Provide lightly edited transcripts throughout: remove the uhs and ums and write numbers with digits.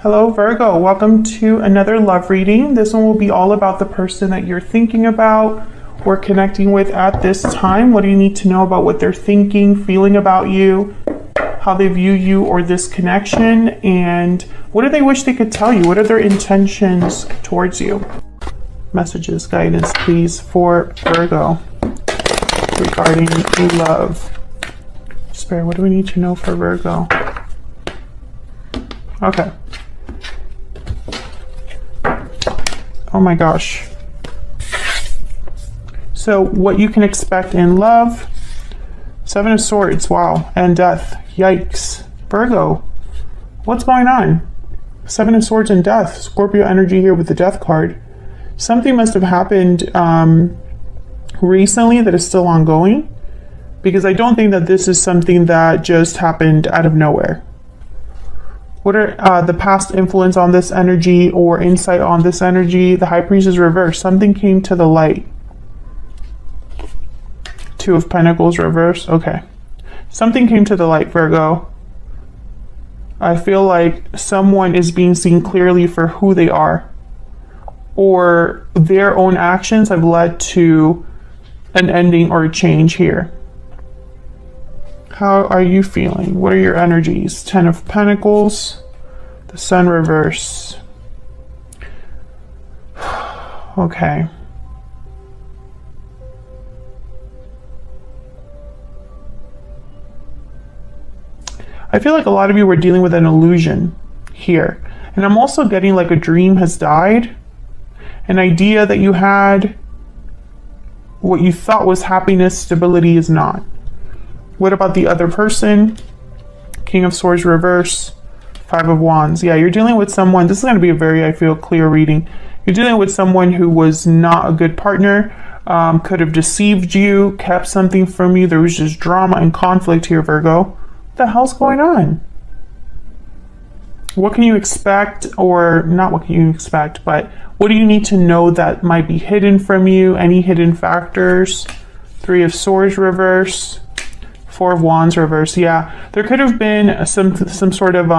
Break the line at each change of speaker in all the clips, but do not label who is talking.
Hello Virgo, welcome to another love reading. This one will be all about the person that you're thinking about or connecting with at this time. What do you need to know about what they're thinking, feeling about you, how they view you or this connection, and what do they wish they could tell you? What are their intentions towards you? Messages, guidance, please, for Virgo regarding love. Spirit, what do we need to know for Virgo? Okay. Oh my gosh. So what you can expect in love, 7 of Swords, wow, and death, yikes. Virgo, what's going on? 7 of Swords and death, Scorpio energy here with the death card. Something must have happened recently that is still ongoing, because I don't think that this is something that just happened out of nowhere. What are the past influence on this energy or insight on this energy? The High Priest is reversed. Something came to the light. 2 of Pentacles reversed. Okay. Something came to the light, Virgo. I feel like someone is being seen clearly for who they are, or their own actions have led to an ending or a change here. How are you feeling? What are your energies? 10 of Pentacles, the Sun reverse. Okay. I feel like a lot of you were dealing with an illusion here. And I'm also getting like a dream has died. An idea that you had, what you thought was happiness, stability is not. What about the other person? King of Swords reverse, 5 of Wands. Yeah, you're dealing with someone, this is going to be a very, I feel, clear reading. You're dealing with someone who was not a good partner, could have deceived you, kept something from you. There was just drama and conflict here, Virgo. What the hell's going on? What can you expect, or not what can you expect, but what do you need to know that might be hidden from you? Any hidden factors? 3 of Swords reverse. 4 of Wands reverse. Yeah, there could have been some sort of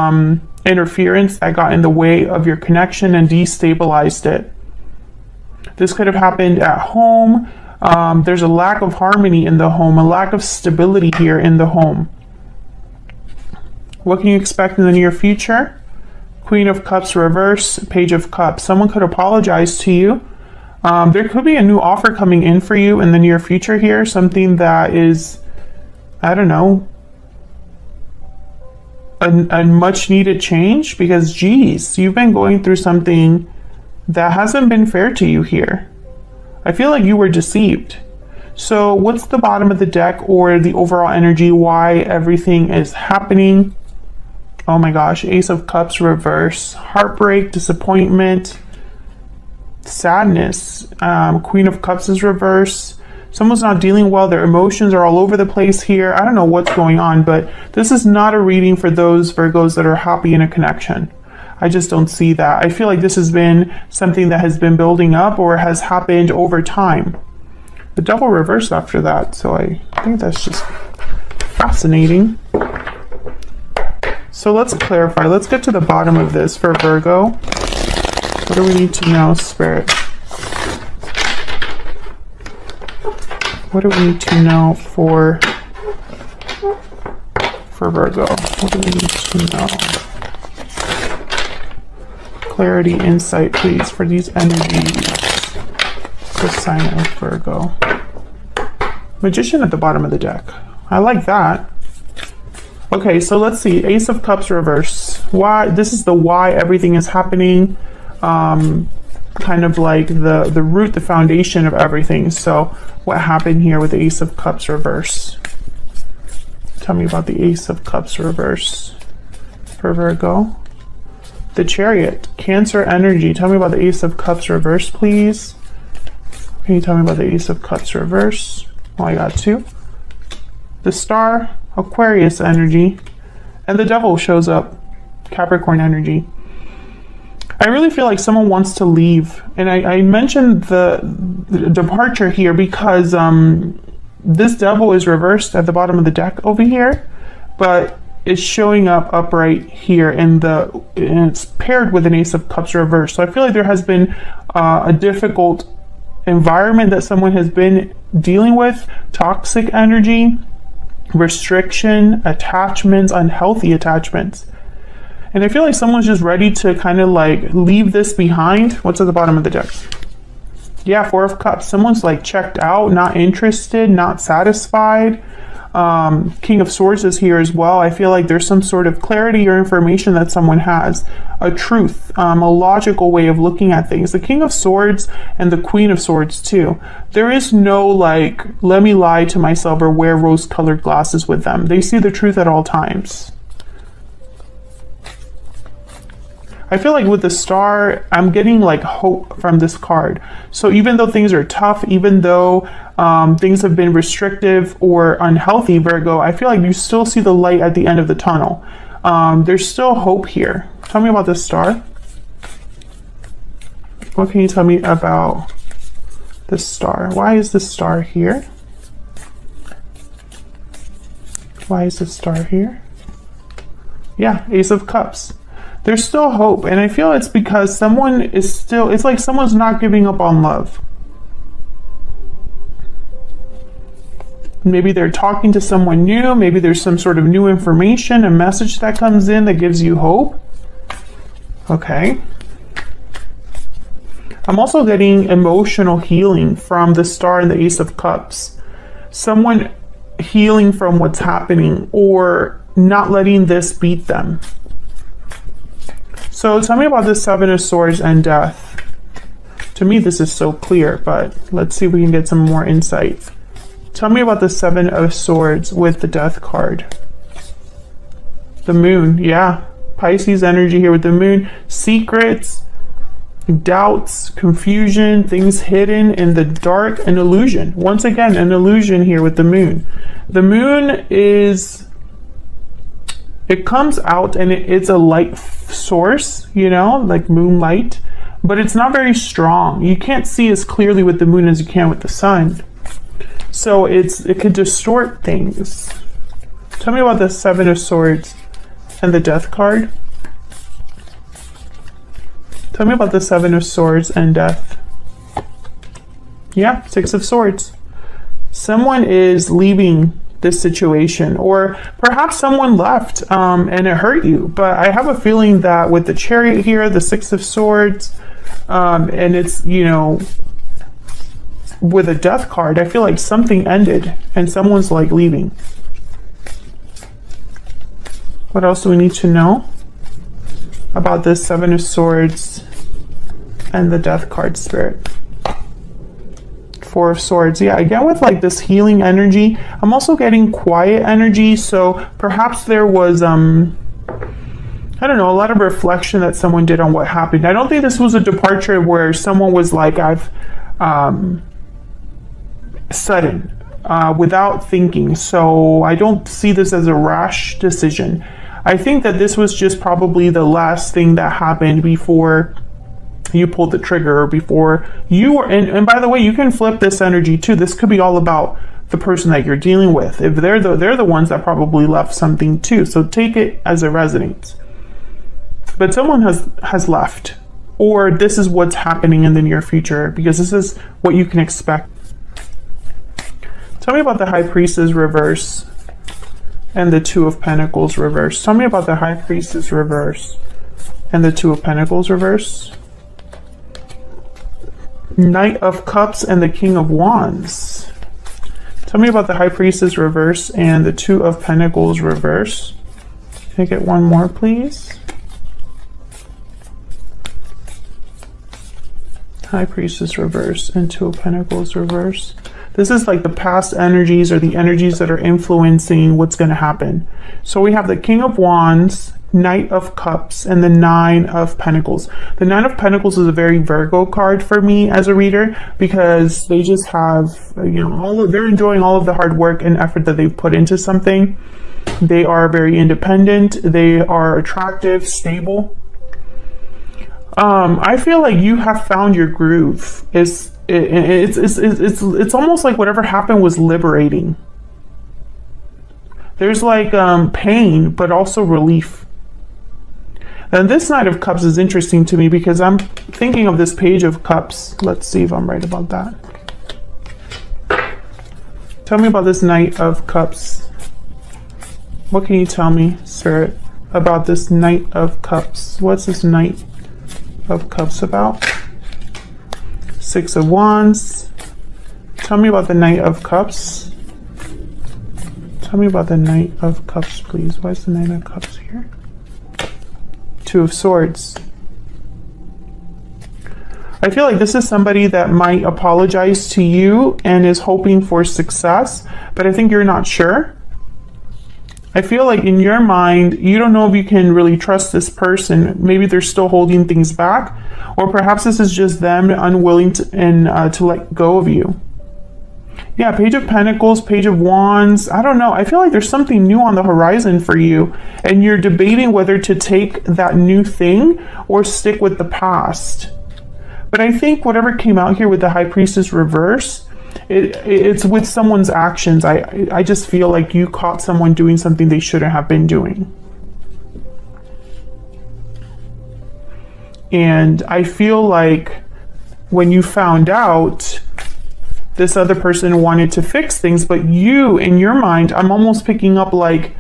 interference that got in the way of your connection and destabilized it. This could have happened at home. There's a lack of harmony in the home, a lack of stability here in the home. What can you expect in the near future? Queen of Cups reverse, Page of Cups. Someone could apologize to you. There could be a new offer coming in for you in the near future here, something that is, I don't know, a much needed change, because geez, you've been going through something that hasn't been fair to you here. I feel like you were deceived. So what's the bottom of the deck or the overall energy, why everything is happening? Oh my gosh, Ace of Cups reverse, heartbreak, disappointment, sadness. Queen of Cups is reverse. Someone's not dealing well. Their emotions are all over the place here. I don't know what's going on, but this is not a reading for those Virgos that are happy in a connection. I just don't see that. I feel like this has been something that has been building up or has happened over time. The Devil reversed after that, so I think that's just fascinating. So let's clarify. Let's get to the bottom of this for Virgo. What do we need to know, Spirit? What do we need to know for Virgo? What do we need to know? Clarity, insight, please, for these energies. The sign of Virgo. Magician at the bottom of the deck. I like that. Okay, so let's see. Ace of Cups reverse. Why? This is the why everything is happening. Kind of like the root, the foundation of everything. So what happened here with the Ace of Cups reverse? Tell me about the Ace of Cups reverse for Virgo. The Chariot, Cancer energy. Tell me about the Ace of Cups reverse, please. Can you tell me about the Ace of Cups reverse? Oh, I got 2. The Star, Aquarius energy. And the Devil shows up, Capricorn energy. I really feel like someone wants to leave. And I mentioned the departure here because this Devil is reversed at the bottom of the deck over here. But is showing up upright here, and it's paired with an Ace of Cups reversed. So I feel like there has been a difficult environment that someone has been dealing with, toxic energy, restriction, attachments, unhealthy attachments. And I feel like someone's just ready to kind of like leave this behind. What's at the bottom of the deck? Yeah, Four of Cups. Someone's like checked out, not interested, not satisfied. King of Swords is here as well. I feel like there's some sort of clarity or information that someone has, a truth, a logical way of looking at things. The King of Swords and the Queen of Swords too. There is no like, let me lie to myself or wear rose-colored glasses with them. They see the truth at all times. I feel like with the Star, I'm getting like hope from this card. So even though things are tough, even though things have been restrictive or unhealthy, Virgo, I feel like you still see the light at the end of the tunnel. There's still hope here. Tell me about the Star. What can you tell me about the Star? Why is the Star here? Why is the Star here? Yeah, Ace of Cups. There's still hope, and I feel it's because someone is still, it's like someone's not giving up on love. Maybe they're talking to someone new, maybe there's some sort of new information, a message that comes in that gives you hope. Okay. I'm also getting emotional healing from the Star and the Ace of Cups. Someone healing from what's happening or not letting this beat them. So tell me about the Seven of Swords and Death. To me, this is so clear, but let's see if we can get some more insight. Tell me about the Seven of Swords with the Death card. The Moon, yeah. Pisces energy here with the Moon. Secrets, doubts, confusion, things hidden in the dark, an illusion. Once again, an illusion here with the Moon. The Moon is... it comes out and it's a light source, you know, like moonlight, but it's not very strong. You can't see as clearly with the Moon as you can with the Sun. So it could distort things. Tell me about the Seven of Swords and the Death card. Tell me about the Seven of Swords and Death. Yeah, Six of Swords. Someone is leaving this situation, or perhaps someone left and it hurt you, but I have a feeling that with the Chariot here, the Six of Swords, and it's, you know, with a Death card, I feel like something ended and someone's like leaving. What else do we need to know about this Seven of Swords and the Death card, Spirit? Four of Swords. Yeah, again with like this healing energy. I'm also getting quiet energy, so perhaps there was I don't know, a lot of reflection that someone did on what happened. I don't think this was a departure where someone was like, I've sudden without thinking. So I don't see this as a rash decision. I think that this was just probably the last thing that happened before you pulled the trigger, or before you were, and by the way, you can flip this energy too. This could be all about the person that you're dealing with. If they're the ones that probably left something too. So take it as it resonates. But someone has left, or this is what's happening in the near future, because this is what you can expect. Tell me about the High Priestess reverse and the Two of Pentacles reverse. Tell me about the High Priestess reverse and the Two of Pentacles reverse. Knight of Cups and the King of Wands. Tell me about the High Priestess reverse and the Two of Pentacles reverse. Can I get one more, please? High Priestess reverse and Two of Pentacles reverse. This is like the past energies, or the energies that are influencing what's going to happen. So we have the King of Wands, Knight of Cups, and the Nine of Pentacles. The Nine of Pentacles is a very Virgo card for me as a reader, because they just have, you know, they're enjoying all of the hard work and effort that they've put into something. They are very independent. They are attractive, stable. I feel like you have found your groove. It's almost like whatever happened was liberating. There's like pain, but also relief. And this Knight of Cups is interesting to me because I'm thinking of this Page of Cups. Let's see if I'm right about that. Tell me about this Knight of Cups. What can you tell me, Spirit, about this Knight of Cups? What's this Knight of Cups about? Six of Wands. Tell me about the Knight of Cups. Tell me about the Knight of Cups, please. Why is the Knight of Cups here? Two of Swords. I feel like this is somebody that might apologize to you and is hoping for success, but I think you're not sure. I feel like in your mind, you don't know if you can really trust this person. Maybe they're still holding things back, or perhaps this is just them unwilling to let go of you. Yeah, Page of Pentacles, Page of Wands. I don't know. I feel like there's something new on the horizon for you, and you're debating whether to take that new thing or stick with the past. But I think whatever came out here with the High Priestess reverse, it's with someone's actions. I just feel like you caught someone doing something they shouldn't have been doing. And I feel like when you found out, this other person wanted to fix things, but you, in your mind, I'm almost picking up like,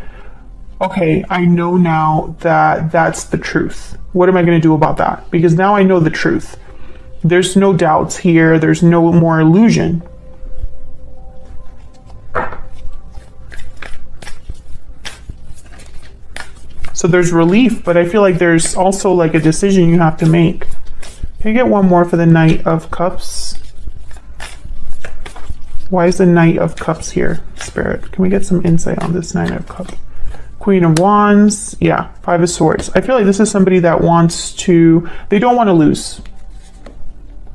okay, I know now that that's the truth. What am I going to do about that? Because now I know the truth. There's no doubts here. There's no more illusion. So there's relief, but I feel like there's also like a decision you have to make. Can I get one more for the Knight of Cups? Why is the Knight of Cups here, Spirit? Can we get some insight on this Knight of Cups? Queen of Wands. Yeah, Five of Swords. I feel like this is somebody that wants to, they don't want to lose.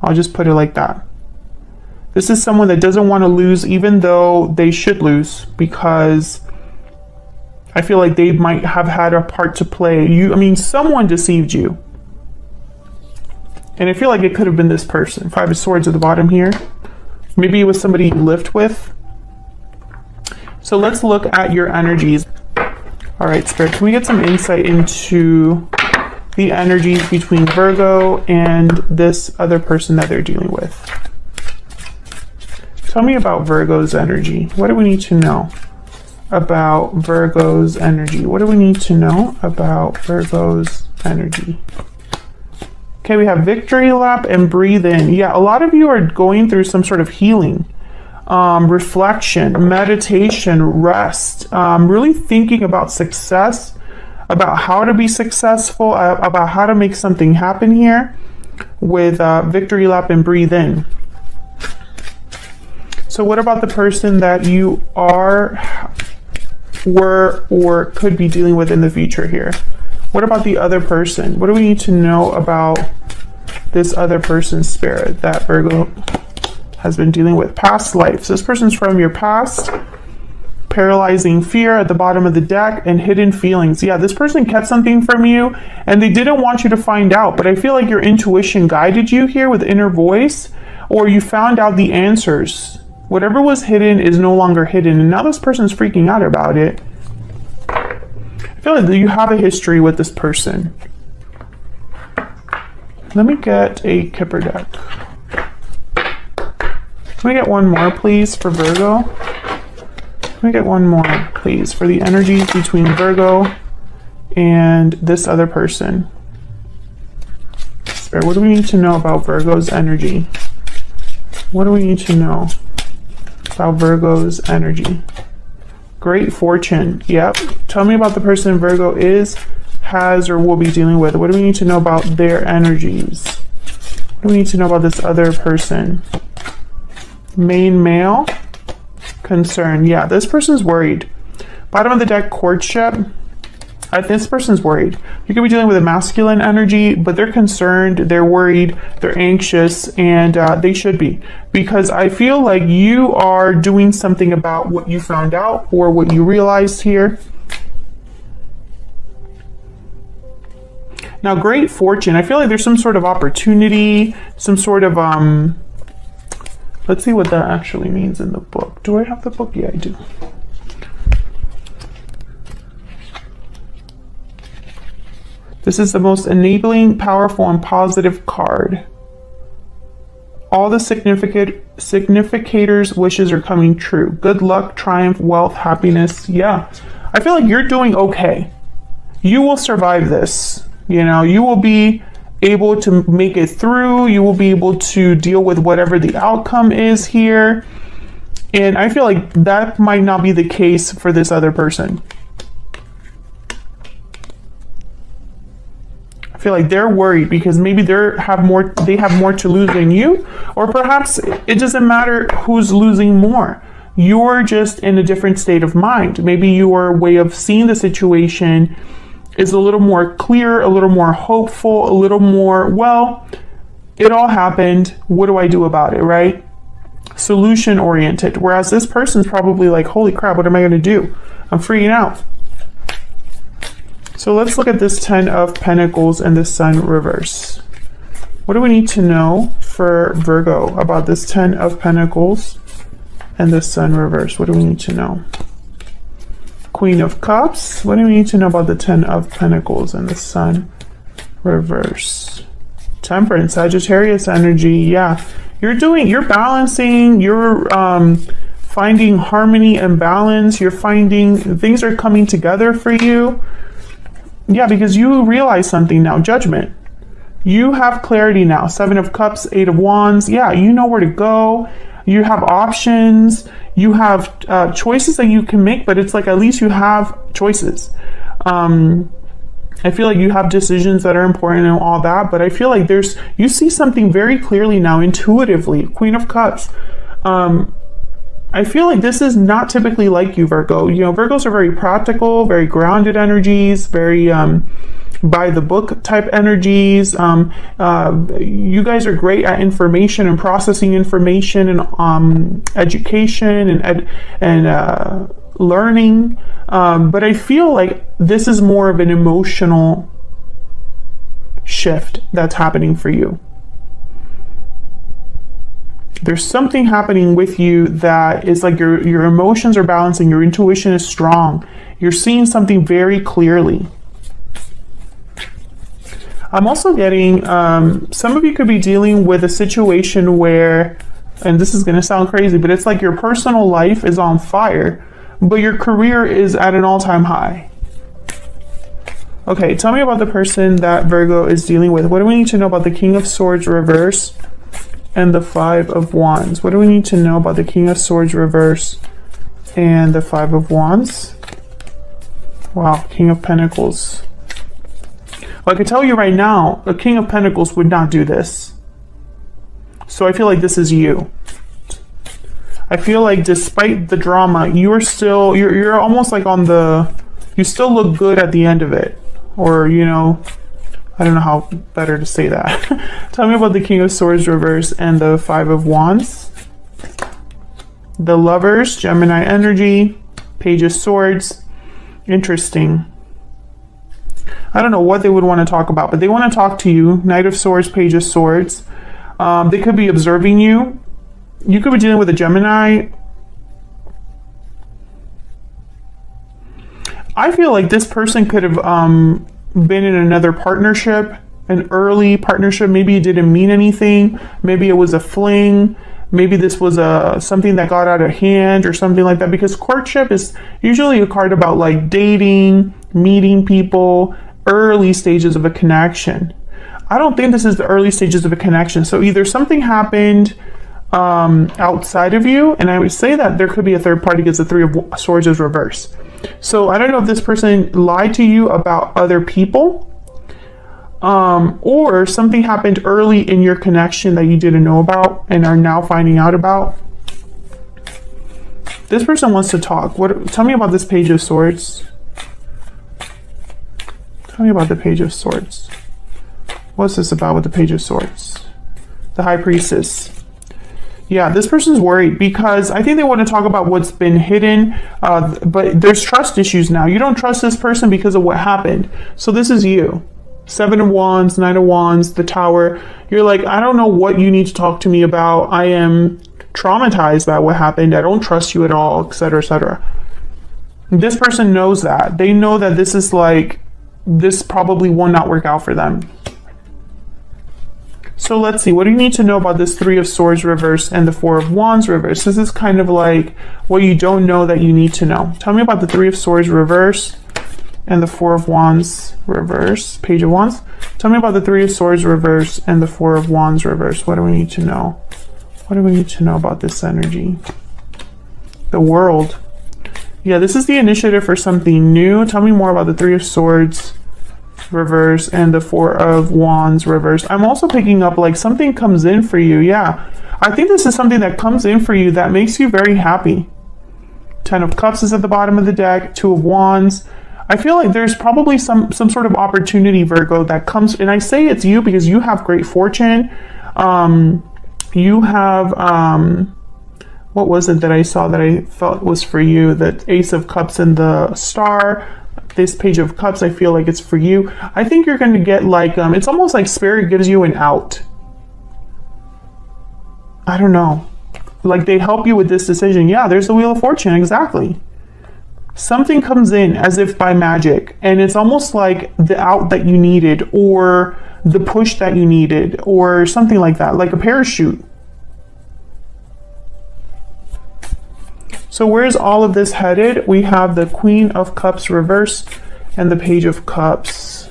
I'll just put it like that. This is someone that doesn't want to lose, even though they should lose, because I feel like they might have had a part to play. Someone deceived you. And I feel like it could have been this person. Five of Swords at the bottom here. Maybe it was somebody you lived with. So let's look at your energies. All right, Spirit, can we get some insight into the energies between Virgo and this other person that they're dealing with? Tell me about Virgo's energy. What do we need to know about Virgo's energy? What do we need to know about Virgo's energy? Okay, we have Victory Lap and Breathe In. Yeah, a lot of you are going through some sort of healing, reflection, meditation, rest, really thinking about success, about how to be successful, about how to make something happen here with Victory Lap and Breathe In. So what about the person that you are, were, or could be dealing with in the future here? What about the other person? What do we need to know about this other person's spirit that Virgo has been dealing with? Past lives. This person's from your past. Paralyzing fear at the bottom of the deck, and hidden feelings. Yeah, this person kept something from you and they didn't want you to find out, but I feel like your intuition guided you here with inner voice, or you found out the answers. Whatever was hidden is no longer hidden, and now this person's freaking out about it. I feel like you have a history with this person. Let me get a Kipper deck. Can we get one more, please, for Virgo? Can we get one more, please, for the energies between Virgo and this other person? Spirit, what do we need to know about Virgo's energy? What do we need to know about Virgo's energy? Great fortune. Yep. Tell me about the person Virgo is, has, or will be dealing with. What do we need to know about their energies? What do we need to know about this other person? Main male. Concern. Yeah, this person's worried. Bottom of the deck, courtship. This person's worried. You could be dealing with a masculine energy, but they're concerned, they're worried, they're anxious, and they should be. Because I feel like you are doing something about what you found out or what you realized here. Now, great fortune. I feel like there's some sort of opportunity, some sort of, let's see what that actually means in the book. Do I have the book? Yeah, I do. This is the most enabling, powerful, and positive card. All the significators' wishes are coming true. Good luck, triumph, wealth, happiness. Yeah. I feel like you're doing okay. You will survive this. You know, you will be able to make it through. You will be able to deal with whatever the outcome is here. And I feel like that might not be the case for this other person. I feel like they're worried because maybe they have more to lose than you, or perhaps it doesn't matter who's losing more. You're just in a different state of mind. Maybe your way of seeing the situation is a little more clear, a little more hopeful, a little more, well, it all happened. What do I do about it, right? Solution oriented. Whereas this person's probably like, holy crap, what am I going to do? I'm freaking out. So let's look at this 10 of Pentacles and the Sun reverse. What do we need to know for Virgo about this 10 of Pentacles and the Sun reverse? What do we need to know? Queen of Cups. What do we need to know about the 10 of Pentacles and the Sun reverse? Temperance, Sagittarius energy. Yeah, you're balancing, you're finding harmony and balance. You're finding things are coming together for you. Yeah, because you realize something now. Judgment. You have clarity now. 7 of Cups, 8 of Wands. Yeah, you know where to go. You have options. You have choices that you can make, but it's like at least you have choices. I feel like you have decisions that are important and all that, but I feel like you see something very clearly now, intuitively. Queen of Cups. I feel like this is not typically like you, Virgo. You know, Virgos are very practical, very grounded energies, very by the book type energies. You guys are great at information and processing information and education and learning. But I feel like this is more of an emotional shift that's happening for you. There's something happening with you that is like your emotions are balancing, your intuition is strong. You're seeing something very clearly. I'm also getting, some of you could be dealing with a situation where, and this is going to sound crazy, but it's like your personal life is on fire, but your career is at an all-time high. Okay, tell me about the person that Virgo is dealing with. What do we need to know about the King of Swords reverse and the 5 of Wands? What do we need to know about the King of Swords reverse and the 5 of Wands? Wow, King of Pentacles. Well, I can tell you right now, the King of Pentacles would not do this. So I feel like this is you. I feel like despite the drama, you're almost like you still look good at the end of it. Or, you know, I don't know how better to say that. Tell me about the King of Swords reverse and the 5 of Wands. The Lovers, Gemini energy, Page of Swords. Interesting. I don't know what they would want to talk about, but they want to talk to you. Knight of Swords, Page of Swords. They could be observing you. You could be dealing with a Gemini. I feel like this person could have been in another partnership, an early partnership. Maybe it didn't mean anything. Maybe it was a fling. Maybe this was something that got out of hand or something like that, because courtship is usually a card about like dating, meeting people, early stages of a connection. I don't think this is the early stages of a connection. So either something happened outside of you, and I would say that there could be a third party because the 3 of Swords is reversed. So I don't know if this person lied to you about other people, or something happened early in your connection that you didn't know about and are now finding out about. This person wants to talk. Tell me about this Page of Swords. Tell me about the Page of Swords. What's this about with the Page of Swords? The High Priestess. Yeah, this person's worried because I think they want to talk about what's been hidden, but there's trust issues now. You don't trust this person because of what happened. So this is you. 7 of Wands, 9 of Wands, the Tower. You're like, I don't know what you need to talk to me about. I am traumatized by what happened. I don't trust you at all, etc., etc. This person knows that. They know that this is like this probably will not work out for them. So let's see, what do you need to know about this Three of Swords reverse and the Four of Wands reverse? This is kind of like what you don't know that you need to know. Tell me about the Three of Swords reverse and the Four of Wands reverse. Page of Wands. Tell me about the Three of Swords reverse and the Four of Wands reverse. What do we need to know? What do we need to know about this energy? The World. Yeah, this is the initiative for something new. Tell me more about the Three of Swords reverse and the Four of Wands reverse. I'm also picking up like something comes in for you. Yeah, I think this is something that comes in for you that makes you very happy. Ten of Cups is at the bottom of the deck. Two of Wands. I feel like there's probably some sort of opportunity, Virgo, that comes, and I say it's you because you have great fortune. You have what was it that I saw that I felt was for you? The Ace of Cups and the Star. This Page of Cups, I feel like it's for you. I think you're going to get like, it's almost like Spirit gives you an out. I don't know. Like they help you with this decision. Yeah, there's the Wheel of Fortune, exactly. Something comes in as if by magic, and it's almost like the out that you needed, or the push that you needed, or something like that, like a parachute. So where's all of this headed? We have the Queen of Cups reverse and the Page of Cups.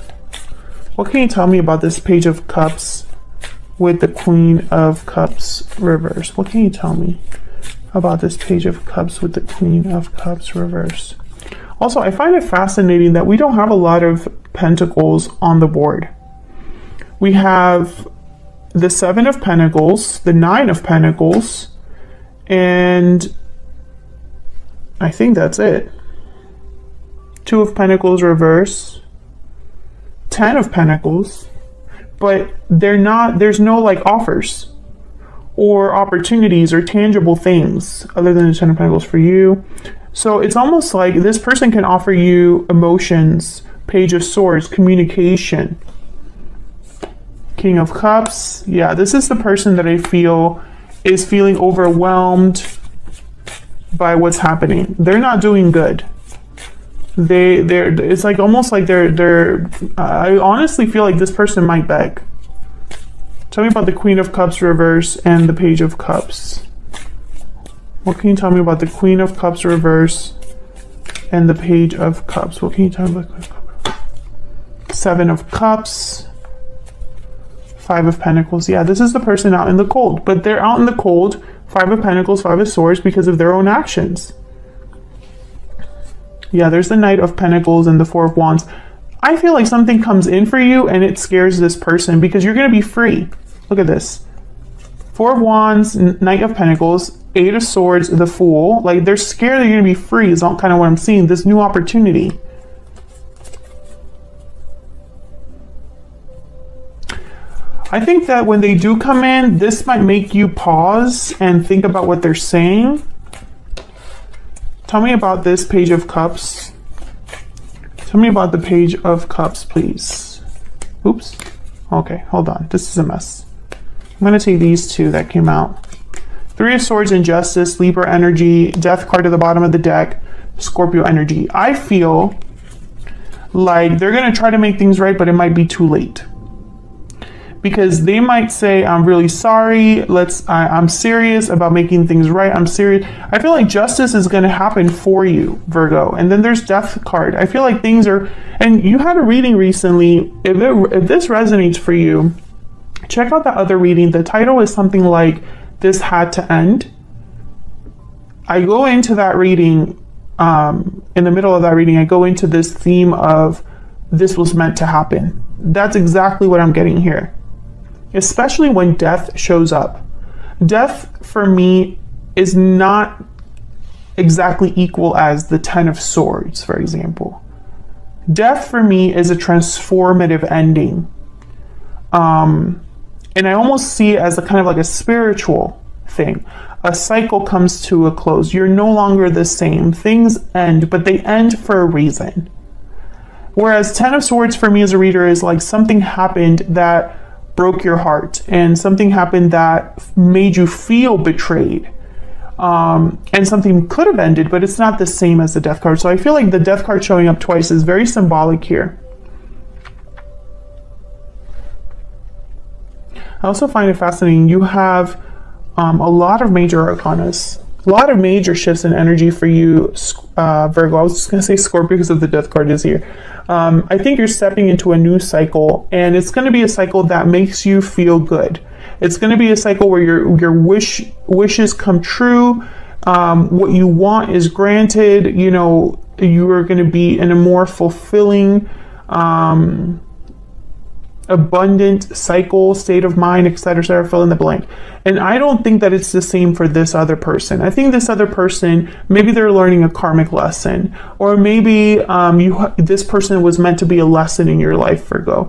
What can you tell me about this Page of Cups with the Queen of Cups reverse? What can you tell me about this Page of Cups with the Queen of Cups reverse? Also, I find it fascinating that we don't have a lot of Pentacles on the board. We have the Seven of Pentacles, the Nine of Pentacles, and I think that's it. Two of Pentacles reverse, 10 of Pentacles, but there's no like offers or opportunities or tangible things other than the 10 of Pentacles for you. So it's almost like this person can offer you emotions, Page of Swords, communication. King of Cups. Yeah, this is the person that I feel is feeling overwhelmed by what's happening. They're not doing good. It's like almost like I honestly feel like this person might beg. Tell me about the Queen of Cups reverse and the Page of Cups. What can you tell me about the Queen of Cups reverse and the Page of Cups? What can you tell me about the Queen of Cups? Seven of Cups, Five of Pentacles. Yeah, this is the person out in the cold, but they're out in the cold, Five of Pentacles, Five of Swords, because of their own actions. Yeah, there's the Knight of Pentacles and the Four of Wands. I feel like something comes in for you and it scares this person because you're going to be free. Look at this. Four of Wands, Knight of Pentacles, Eight of Swords, the Fool. Like they're scared that you're going to be free is all kind of what I'm seeing. This new opportunity. I think that when they do come in, this might make you pause and think about what they're saying. Tell me about this Page of Cups. Tell me about the Page of Cups, please. Oops. Okay, hold on. This is a mess. I'm going to take these two that came out. Three of Swords, Injustice, Libra energy, Death card at the bottom of the deck, Scorpio energy. I feel like they're going to try to make things right, but it might be too late. Because they might say, I'm really sorry, I'm serious about making things right, I'm serious. I feel like justice is going to happen for you, Virgo. And then there's Death card. I feel like things are, and you had a reading recently, if this resonates for you, check out that other reading. The title is something like, This Had to End. I go into that reading, in the middle of that reading, I go into this theme of, this was meant to happen. That's exactly what I'm getting here. Especially when death shows up. Death, for me, is not exactly equal as the Ten of Swords, for example. Death, for me, is a transformative ending. And I almost see it as a kind of like a spiritual thing. A cycle comes to a close. You're no longer the same. Things end, but they end for a reason. Whereas Ten of Swords, for me as a reader, is like something happened that broke your heart, and something happened that made you feel betrayed, and something could have ended, but it's not the same as the Death card. So I feel like the Death card showing up twice is very symbolic here. I also find it fascinating. You have a lot of major arcanas, a lot of major shifts in energy for you, Virgo. I was just going to say Scorpio because of the death card is here. I think you're stepping into a new cycle, and it's going to be a cycle that makes you feel good. It's going to be a cycle where your wishes come true. What you want is granted. You know, you are going to be in a more fulfilling, abundant cycle, state of mind, etc., fill in the blank. And I don't think that it's the same for this other person. I think this other person, maybe they're learning a karmic lesson, or maybe this person was meant to be a lesson in your life, Virgo.